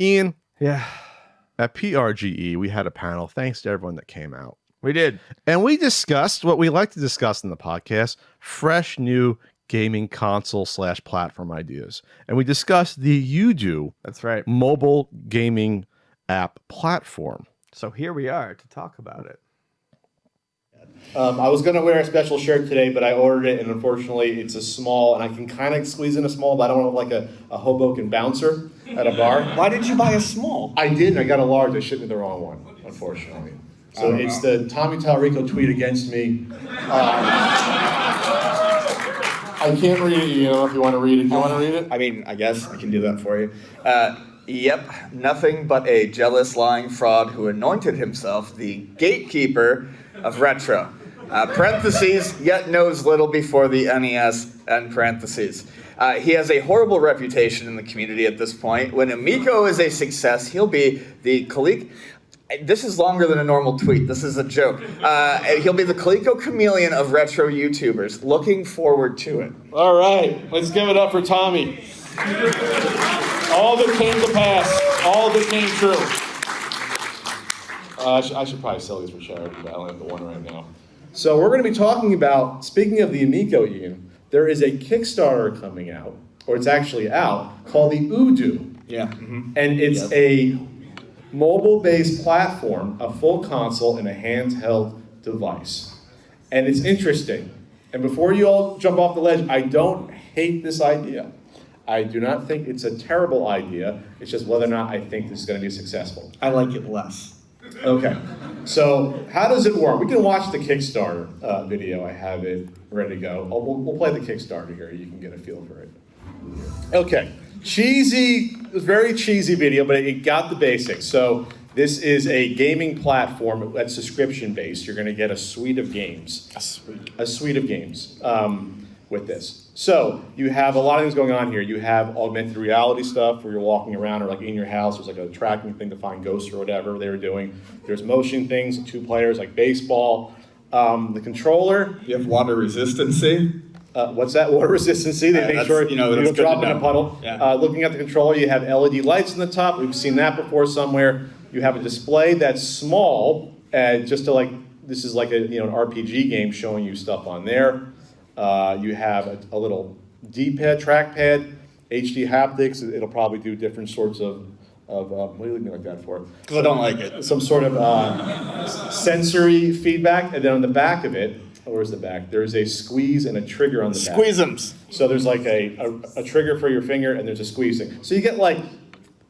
Ian, Yeah, at PRGE, we had a panel. Thanks to everyone that came out. we did. And we discussed what we like to discuss in the podcast, fresh new gaming console/platform ideas. And we discussed the UDU That's right. mobile gaming app platform. So here we are to talk about it. I was going to wear a special shirt today, but I ordered it, and unfortunately it's a small, and I can kind of squeeze in a small, but I don't want to look like a Hoboken bouncer at a bar. Why did you buy a small? I did, and I got a large. I shipped me the wrong one, unfortunately. So it's the Tommy Talrico tweet against me. I can't read it, you know, if you want to read it. Do you want to read it? I mean, I guess I can do that for you. Yep, nothing but a jealous, lying fraud who anointed himself the gatekeeper of retro. Parentheses, yet knows little before the NES, end parentheses. He has a horrible reputation in the community at this point. When Amico is a success, he'll be the This is longer than a normal tweet. This is a joke. He'll be the Coleco Chameleon of retro YouTubers. Looking forward to it. All right, let's give it up for Tommy. All that came to pass, all that came true. I should probably sell these for charity, but I only have the one right now. So we're going to be talking about, speaking of the Amico, Ian, there is a Kickstarter coming out, or it's actually out, called the UDU. Yeah. Mm-hmm. And it's a mobile-based platform, a full console, and a handheld device. And it's interesting. And before you all jump off the ledge, I don't hate this idea. I do not think it's a terrible idea. It's just whether or not I think this is going to be successful. I like it less. Okay. So how does it work? We can watch the Kickstarter video. I have it ready to go. We'll play the Kickstarter here. You can get a feel for it. Okay. Cheesy, very cheesy video, but it got the basics. So this is a gaming platform that's subscription-based. You're going to get a suite of games. A suite of games with this. So you have a lot of things going on here. You have augmented reality stuff where you're walking around or like in your house. There's like a tracking thing to find ghosts or whatever they were doing. There's motion things, 2 players like baseball. The controller. You have water resistancy. What's that? Water resistancy. They make sure you don't drop in a puddle. Yeah. Looking at the controller, you have LED lights on the top. We've seen that before somewhere. You have a display that's small, just to like, this is like an RPG game showing you stuff on there. You have a little D-pad, trackpad, HD haptics. It'll probably do different sorts of what are you looking like that for? Because I don't like it. Some sort of sensory feedback. And then on the back of it, where's the back? There's a squeeze and a trigger on the back. Squeeze-ems. So there's like a trigger for your finger and there's a squeeze thing. So you get like,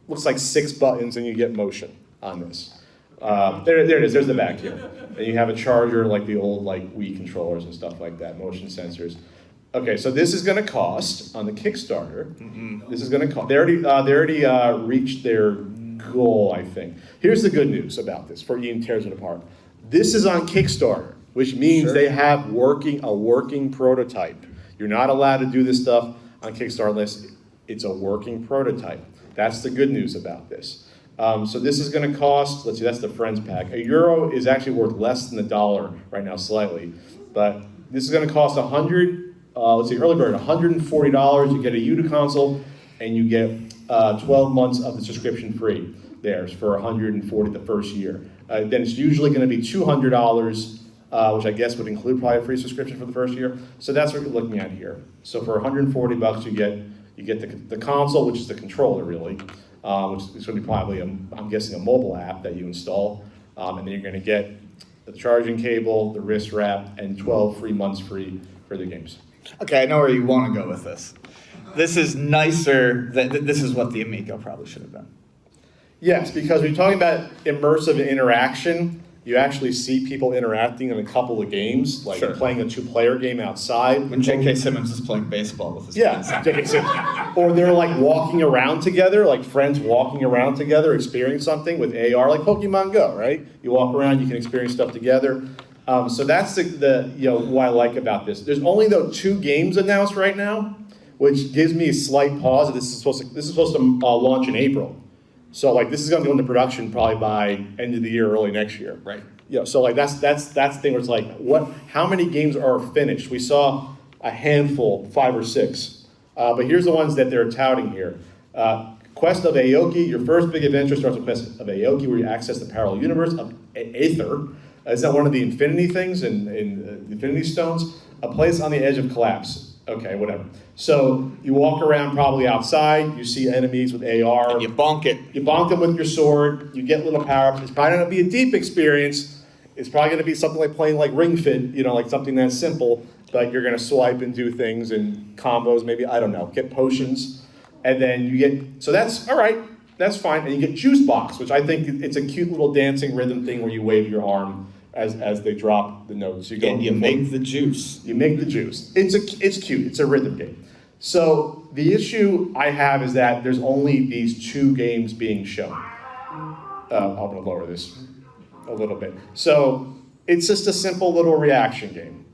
looks like 6 buttons and you get motion on this. There it is, there's the back here. And you have a charger like the old like Wii controllers and stuff like that, motion sensors. Okay, so this is going to cost on the Kickstarter. Mm-hmm. This is going to cost. They already reached their goal, I think. Here's the good news about this. For Ian tears it apart. This is on Kickstarter, which means they have a working prototype. You're not allowed to do this stuff on Kickstarter unless it's a working prototype. That's the good news about this. So this is going to cost, let's see, that's the Friends pack. €1 is actually worth less than $1 right now, slightly. But this is going to cost early bird, $140. You get a UDU console, and you get 12 months of the subscription free there for $140 the first year. Then it's usually going to be $200, which I guess would include probably a free subscription for the first year. So that's what you're looking at here. So for $140, you get the console, which is the controller really. Which is going to be probably, I'm guessing, a mobile app that you install. And then you're going to get the charging cable, the wrist wrap, and 12 free months free for the games. Okay, I know where you want to go with this. This is nicer. This is what the Amico probably should have done. Yes, because we're talking about immersive interaction. You actually see people interacting in a couple of games, like playing a 2-player game outside. When J.K. Simmons is playing baseball with his friends. J.K. Simmons. Or they're like walking around together, like friends walking around together, experiencing something with AR, like Pokemon Go, right? You walk around, you can experience stuff together. So that's the what I like about this. There's only 2 games announced right now, which gives me a slight pause. This is supposed to launch in April. So like this is going to go into production probably by end of the year, early next year. Right. So like that's the thing where it's like how many games are finished? We saw a handful, 5 or 6. But here's the ones that they're touting here. Quest of Aoki, your first big adventure starts with Quest of Aoki, where you access the parallel universe of Aether. Is that one of the infinity things in the Infinity Stones? A place on the edge of collapse. Okay, whatever. So you walk around probably outside, you see enemies with AR. And you bonk it. You bonk them with your sword, you get little power-ups. It's probably not going to be a deep experience. It's probably going to be something like playing like Ring Fit, like something that's simple, but you're going to swipe and do things and combos, maybe, I don't know, get potions. And then you get, so that's, all right, that's fine. And you get Juice Box, which I think it's a cute little dancing rhythm thing where you wave your arm as they drop the notes. You go And you make the juice. You make the juice. It's cute. It's a rhythm game. So the issue I have is that there's only these 2 games being shown. I'm going to lower this a little bit. So it's just a simple little reaction game.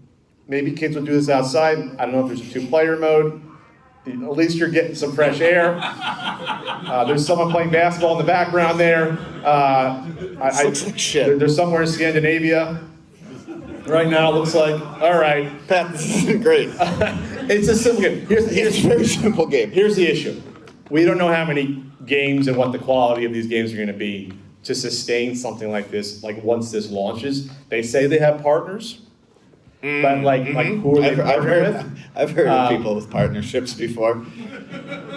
Maybe kids would do this outside. I don't know if there's a 2-player mode. At least you're getting some fresh air. There's someone playing basketball in the background there. Looks like shit. There's somewhere in Scandinavia. Right now, it looks like. All right. Pat, this isn't great. It's a simple game. It's a very simple game. Here's the issue. We don't know how many games and what the quality of these games are going to be to sustain something like this, like once this launches. They say they have partners. But like who are they partnering with? I've heard of people with partnerships before.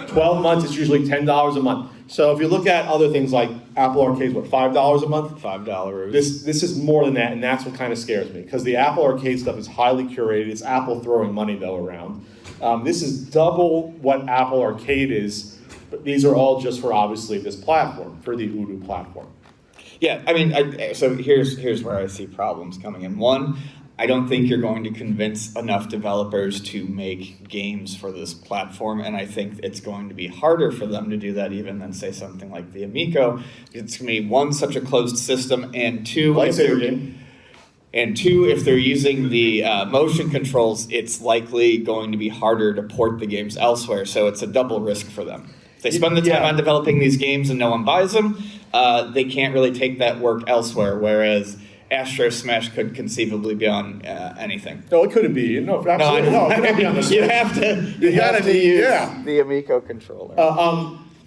12 months, it's usually $10 a month. So if you look at other things like Apple Arcade's, what, $5 a month? $5. This is more than that, and that's what kind of scares me. Because the Apple Arcade stuff is highly curated. It's Apple throwing money, though, around. This is double what Apple Arcade is, but these are all just for, obviously, this platform, for the UDU platform. Yeah, I mean, so here's where I see problems coming in. One, I don't think you're going to convince enough developers to make games for this platform, and I think it's going to be harder for them to do that even than, say, something like the Amico. It's going to be, 1, such a closed system, and 2, Lightsaber game. And 2, if they're using the motion controls, it's likely going to be harder to port the games elsewhere, so it's a double risk for them. If they spend the time on developing these games and no one buys them, they can't really take that work elsewhere, whereas Astro Smash could conceivably be on anything. No, it couldn't be. No, absolutely. No, it couldn't be on the You have to use the Amico controller.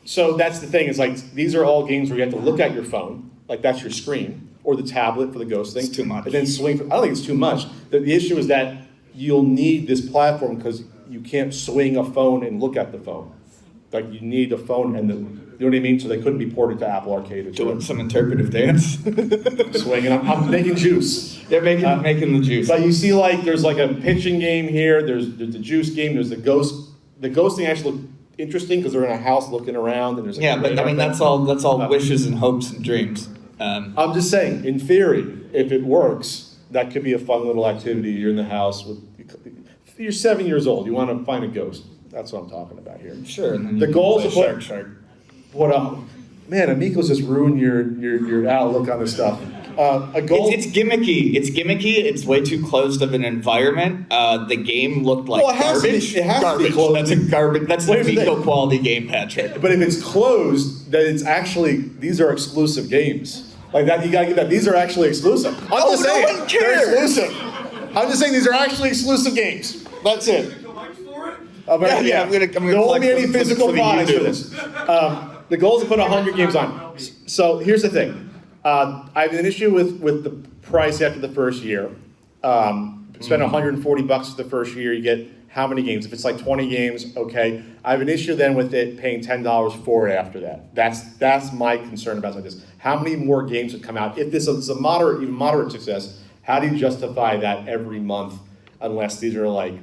So that's the thing, is like, these are all games where you have to look at your phone, like that's your screen, or the tablet for the ghost thing. It's too much. And then swing. I don't think it's too much. The issue is that you'll need this platform because you can't swing a phone and look at the phone. Like, you need a phone and you know what I mean? So they couldn't be ported to Apple Arcade. Doing some interpretive dance. Swinging. I'm making juice. They're making the juice. But you see, like, there's like a pitching game here. There's the juice game. There's the ghost. The ghost thing actually looked interesting because they're in a house looking around and there's a but I mean that's all wishes and hopes and dreams. I'm just saying, in theory, if it works, that could be a fun little activity. You're in the house with. You're 7 years old. You want to find a ghost. That's what I'm talking about here. Sure. And then the goal is to put. Shark. What man, Amico's just ruined your outlook on this stuff. A goal. It's gimmicky. It's gimmicky. It's way too closed of an environment. The game looked like garbage. It has to be closed. That's a garbage. That's an Amico quality game, Patrick. But if it's closed, then it's actually, these are exclusive games. Like that, you gotta get that. These are actually exclusive. I'm just saying, no one cares. They're exclusive. I'm just saying these are actually exclusive games. That's it. I'm gonna there won't be any physical products for this. The goal is to put 100 games on. So here's the thing. I have an issue with the price after the first year. Spend $140 for the first year, you get how many games? If it's like 20 games, okay. I have an issue then with it paying $10 for it after that. That's my concern about this. How many more games would come out? If this is a even moderate success, how do you justify that every month unless these are like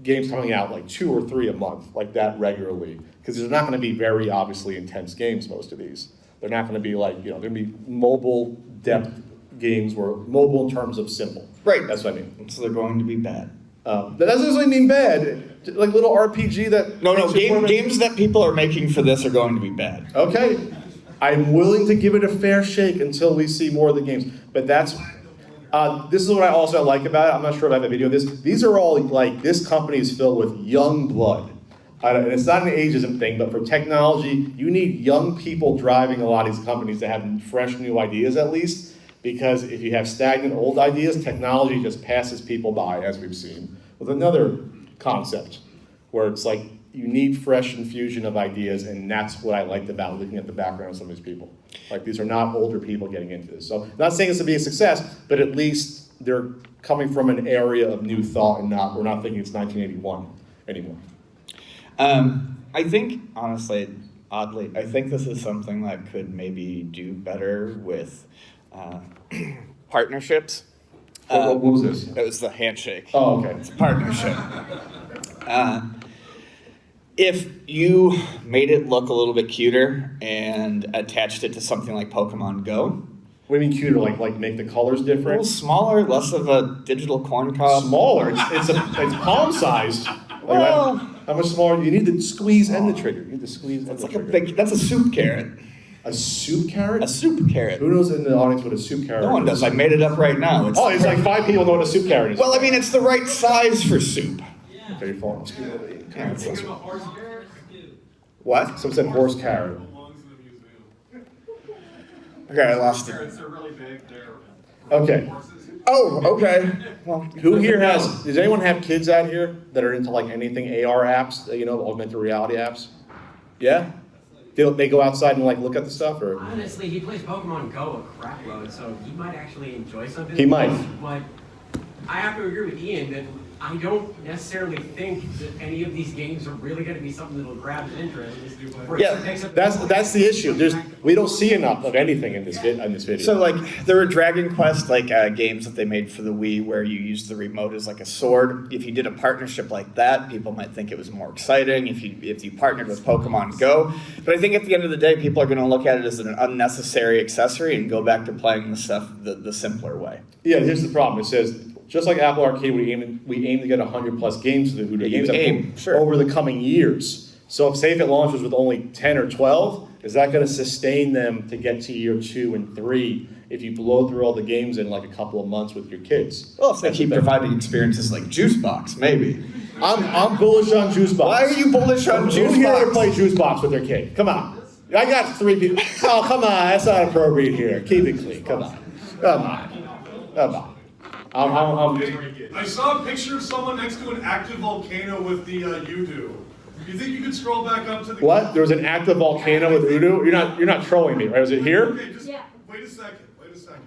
games coming out like 2 or 3 a month, like that regularly? Because they're not going to be very obviously intense games, most of these. They're not going to be like, they're going to be mobile depth games, where mobile in terms of simple. Right. That's what I mean. So they're going to be bad. That doesn't necessarily mean bad. Like little RPG that... No, games that people are making for this are going to be bad. Okay. I'm willing to give it a fair shake until we see more of the games. But that's... this is what I also like about it. I'm not sure if I have a video of this. These are all, like, this company is filled with young blood. And it's not an ageism thing, but for technology, you need young people driving a lot of these companies to have fresh new ideas at least. Because if you have stagnant old ideas, technology just passes people by, as we've seen with another concept, where it's like, you need fresh infusion of ideas, and that's what I liked about looking at the background of some of these people. Like, these are not older people getting into this. So, not saying this to be a success, but at least they're coming from an area of new thought, and we're not thinking it's 1981 anymore. I think, honestly, oddly, I think this is something that could maybe do better with partnerships. What was this? It was the handshake. Oh, okay. It's a partnership. If you made it look a little bit cuter and attached it to something like Pokemon Go, What do you mean cuter? Like make the colors a little different? smaller, less of a digital corn cob. Smaller. It's palm sized. Well, how much smaller? You need the squeeze and the trigger. You need the squeeze and it's the like a trigger. big. That's a soup carrot. A soup carrot? A soup carrot. Who knows in the audience what a soup carrot No one is? does. I made it up right now. Oh, it's like 5 people know what a soup carrot is. Well, I mean, it's the right size for soup. Okay, you're falling. Yeah, it's what? Someone said horse carrot. Okay, I lost it. They're really big. They're Okay. Oh, okay. Well, Who here does anyone have kids out here that are into like anything AR apps, augmented reality apps? Yeah? They go outside and like look at the stuff, or? Honestly, he plays Pokemon Go a crap load, so he might actually enjoy something. He might. But I have to agree with Ian that I don't necessarily think that any of these games are really going to be something that'll grab his interest. Yeah, that's the issue. We don't see enough of anything in this video. so like there were Dragon Quest games that they made for the Wii where you used the remote as like a sword. If you did a partnership like that, people might think it was more exciting. If you partnered with Pokemon Go, but I think at the end of the day, people are going to look at it as an unnecessary accessory and go back to playing the stuff the simpler way. Yeah, here's the problem. It says, just like Apple Arcade, we aim to get 100 plus games to the Voodoo games sure. over the coming years. So if it launches with only 10 or 12, is that going to sustain them to get to year 2 and 3 if you blow through all the games in like a couple of months with your kids? Well, if they keep providing experiences like Juicebox, maybe. I'm bullish on Juicebox. Why are you bullish on Who here Juicebox? play Juicebox with their kid? Come on. I got 3 people. Oh, come on. That's not appropriate here. Keep it clean. Come on. Come on. Come on. I saw a picture of someone next to an active volcano with the UDU. Do you think you could scroll back up to the... What? There was an active volcano with UDU? You're not trolling me, right? Was it here? Okay, just wait a second.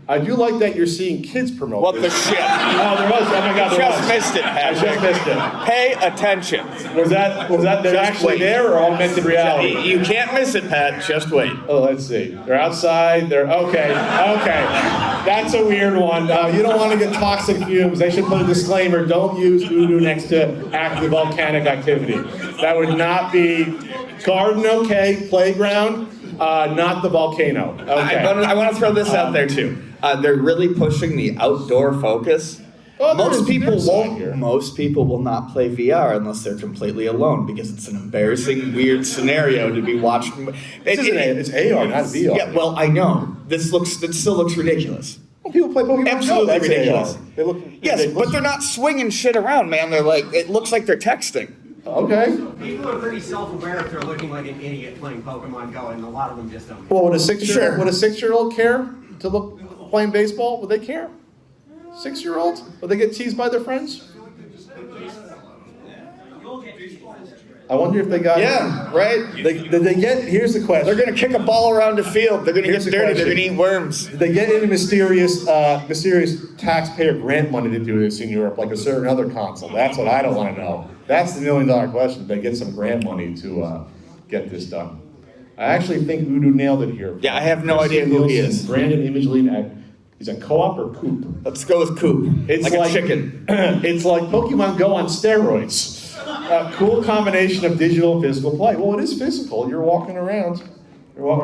I do like that you're seeing kids promote What the this. shit? Oh, there was. Oh my God, there Just was. missed it, I Patrick. just missed it. Pay attention. Was that they're Just actually wait. there or augmented reality? You can't miss it, Pat. Just wait. Oh, let's see. They're outside. They're okay. That's a weird one. You don't want to get toxic fumes. They should put a disclaimer: don't use UDU next to active volcanic activity. That would not be garden. Okay, playground. Not the volcano. Okay. I want to throw this out there too. They're really pushing the outdoor focus. Oh, Most people there's won't. side here. Most people will not play VR unless they're completely alone because it's an embarrassing, weird scenario to be watched. It's AR, not VR. Yeah, well, I know. It still looks ridiculous. Well, people play Pokemon Go. Absolutely That's ridiculous. AR. They look Yes, ridiculous. but they're not swinging shit around, man. They're like, it looks like they're texting. Okay. People are pretty self-aware if they're looking like an idiot playing Pokemon Go, and a lot of them just don't. Well, would a Sure. would a 6-year-old care to look playing baseball? Would they care? 6-year-olds? Would they get teased by their friends? I wonder if they got. Yeah, right? Did they get? Here's the question. They're going to kick a ball around the field. They're going to Here's get the dirty. They're question. going to eat worms. Did they get any mysterious taxpayer grant money to do this in Europe, like a certain other console? That's what I don't want to know. That's the $1 million question. Did they get some grant money to get this done? I actually think UDU nailed it here. Yeah, I have no idea who he is. Brandon Image he's a co-op or Coop? Let's go with Coop. It's like a chicken. It's like Pokemon Go on steroids. A cool combination of digital and physical play. Well, it is physical. You're walking around.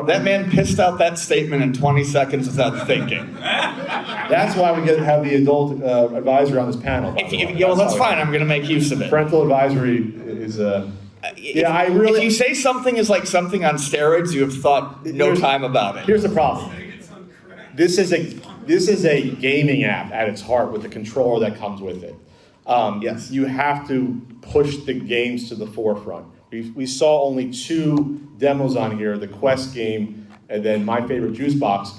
That man pissed out that statement in 20 seconds without thinking. That's why we have the adult advisor on this panel. That's fine. I'm going to make use of it. Parental advisory is If you say something is like something on steroids, you have thought no time about it. Here's the problem. This is a gaming app at its heart with the controller that comes with it. Yes. You have to push the games to the forefront. We saw only 2 demos on here, the Quest game and then my favorite Juicebox.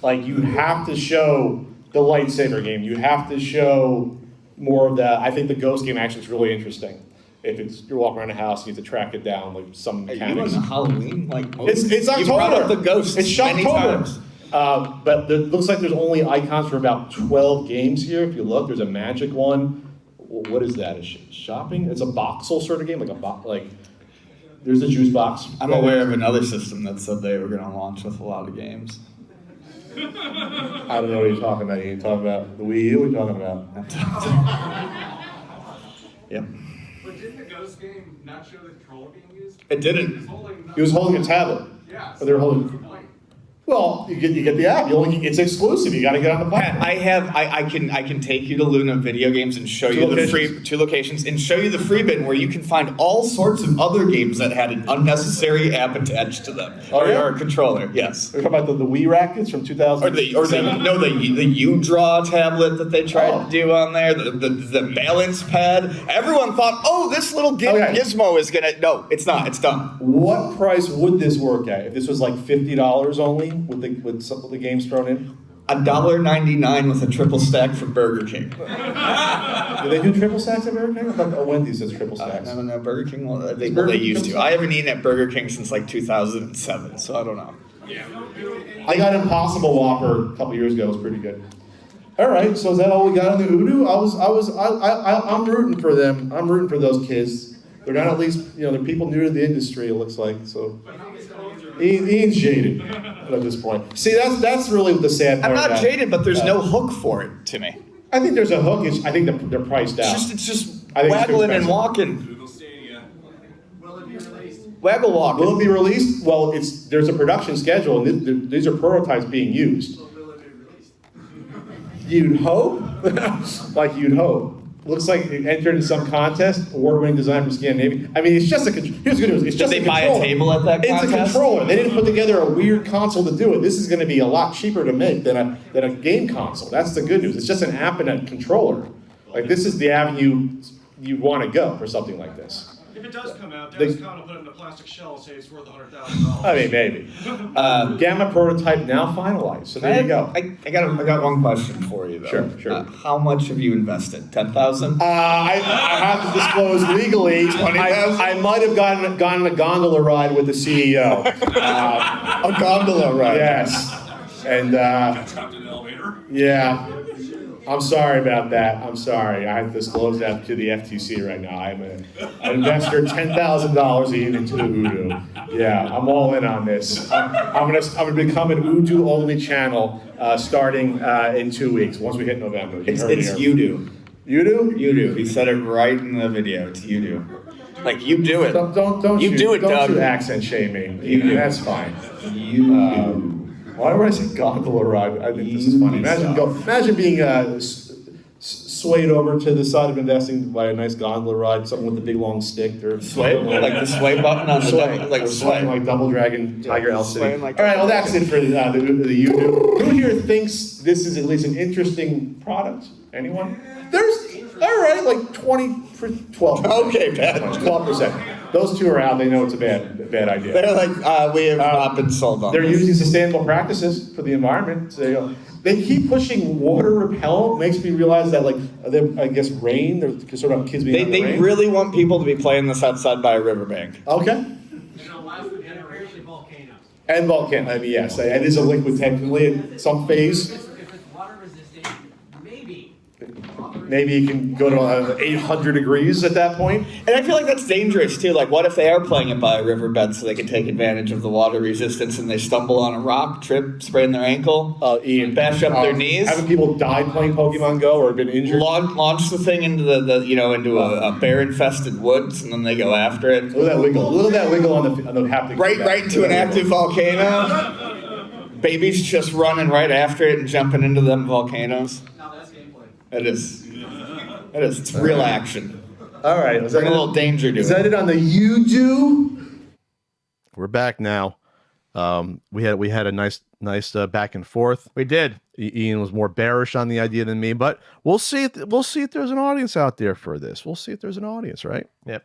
Like, you have to show the lightsaber game. You have to show more of that. I think the Ghost game actually is really interesting. If it's you're walking around the house, you have to track it down, like some Are you mechanics. on Halloween? Like It's You brought October. up the ghosts It's many Shocktober. times. But it looks like there's only icons for about 12 games here. If you look, there's a Magic one. What is that? Is shopping? It's a voxel sort of game, like there's a juice box. I'm aware of another system that said they were going to launch with a lot of games. I don't know what you're talking about. You're talking about the Wii U? What are you talking about? Yep. But didn't the Ghost game not show the controller being used? It didn't. He was holding a tablet. Yeah. Or they were holding. Well, you get the app. It's exclusive. You got to get on the platform. I can take you to Luna Video Games and show you the free 2 locations and show you the free bin where you can find all sorts of other games that had an unnecessary app attached to them. Oh, yeah? Or a controller, yes. We're talking about the Wii rackets from 2000. The U-Draw tablet that they tried to do on there, the balance pad. Everyone thought, oh, this little gizmo is gonna. No, it's not. It's done. What price would this work at? If this was like $50 only, with some of the games thrown in? $1.99 with a triple stack from Burger King. Do they do triple stacks at Burger King? I thought Wendy's says triple stacks. No, Burger King. They Burger used King to. I haven't eaten at Burger King since like 2007, so I don't know. I got Impossible Whopper a couple years ago. It was pretty good. All right, so is that all we got on the UDU? I'm rooting for them. I'm rooting for those kids. They're not at least, they're people new to the industry. It looks like so. Ian's jaded at this point. See, that's really the sad part. I'm not about jaded, but there's no hook for it to me. I think there's a hook. I think they're priced out. It's just I think it's too waggling and expensive. walking. Google Stadia. Will it be released? Waggle walking. Will it be released? Well, there's a production schedule, and these are prototypes being used. Will it be released? You'd hope, like you'd hope. Looks like it entered in some contest, award-winning design from Scandinavia. I mean, it's just here's the good news. It's just Did a they buy a controller. table at that It's contest? a controller. They didn't put together a weird console to do it. This is going to be a lot cheaper to make than a game console. That's the good news. It's just an app and a controller. Like this is the avenue you want to go for something like this. If it does come out, Dennis Conn will put it in a plastic shell and say it's worth $100,000. I mean, maybe. Gamma prototype now finalized. So there you go. I got one question for you though. Sure. How much have you invested? 10,000? I have to disclose legally. I might have gone on a gondola ride with the CEO. A gondola ride. Yes, and Trapped in an elevator. yeah. I'm sorry about that. I'm sorry. I have to disclose that to the FTC right now. I'm an investor, $10,000 a year into the UDU. Yeah, I'm all in on this. I'm gonna become an UDU only channel starting in 2 weeks. Once we hit November. It's UDU. UDU? UDU. He said it right in the video. It's UDU. Like you do it. Don't You do it, don't Doug. you accent shame me. That's fine. UDU. Why would I say gondola ride? I think this is funny. Imagine being swayed over to the side of investing by a nice gondola ride, someone with a big long stick or Sway? Like the sway button on the double, like or sway. something like Double Dragon, Tiger L City. swaying like All right, well that. that's it for the UDU. Who here thinks this is at least an interesting product? Anyone? There's all right, like 12. Okay, bad. 12%. Those two are out. They know it's a bad idea. They're like, we have not been sold on They're this. using sustainable practices for the environment. So they keep pushing water repellent. Makes me realize that, like, I guess rain. They're sort of kids being out in the They rain. really want people to be playing this outside by a riverbank. Okay. And it'll last the generation of volcanoes. And volcano. I mean, yes, it is a liquid technically in some phase. If it's water resistant, maybe. Maybe you can go to 800 degrees at that point. And I feel like that's dangerous too. Like, what if they are playing it by a riverbed so they can take advantage of the water resistance and they stumble on a rock, trip, sprain their ankle, Ian, bash up their knees? Having people died playing Pokemon Go or been injured. Launch the thing into into a bear-infested woods, and then they go after it. Look at that wiggle. Look at that wiggle on the haptic. Right feedback. into Look an at that active wiggle. volcano. Babies just running right after it and jumping into them volcanoes. Now that's gameplay. It is. It is. It's real action. All right. Bring a little danger to Is it. that it on the UDU? We're back now. We had a nice back and forth. We did. Ian was more bearish on the idea than me, but we'll see. We'll see if there's an audience out there for this. We'll see if there's an audience, right? Yep.